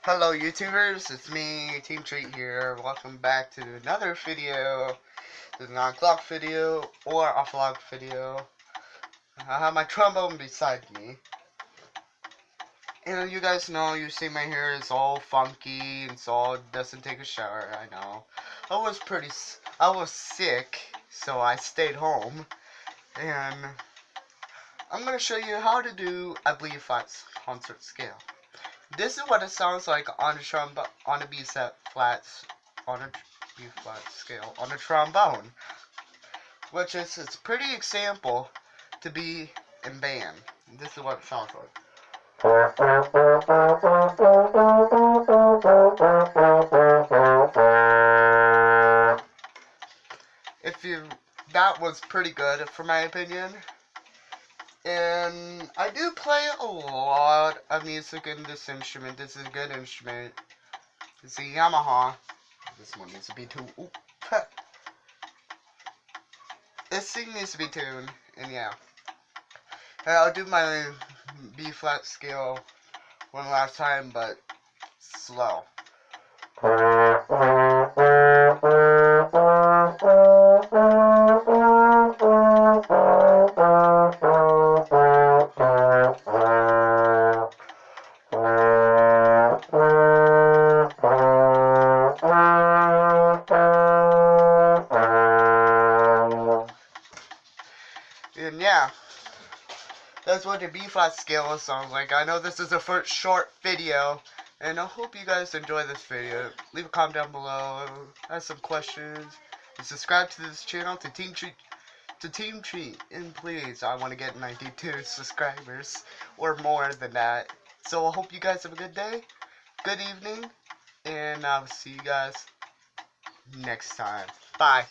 Hello YouTubers, it's me, Team Treat here. Welcome back to another video. This is not a clock video or a vlog video. I have my trombone beside me. And you guys know, you see my hair is all funky and so it doesn't take a shower, I know. I was sick, so I stayed home. And I'm going to show you how to do a B-flat concert scale. This is what it sounds like on a B flat scale on a trombone, which is it's pretty example to be in band. This is what it sounds like. If you that was pretty good for my opinion. And I do play a lot of music in this instrument. This is a good instrument. It's a Yamaha. This one needs to be tuned. This thing needs to be tuned. And yeah. And I'll do my B flat scale one last time, but slow. And yeah, that's what the B-flat scale sounds like. I know this is a first short video, and I hope you guys enjoy this video. Leave a comment down below, ask some questions, and subscribe to this channel to Team Treat. And please, I want to get 92 subscribers, or more than that. So I hope you guys have a good day, good evening, and I'll see you guys next time. Bye.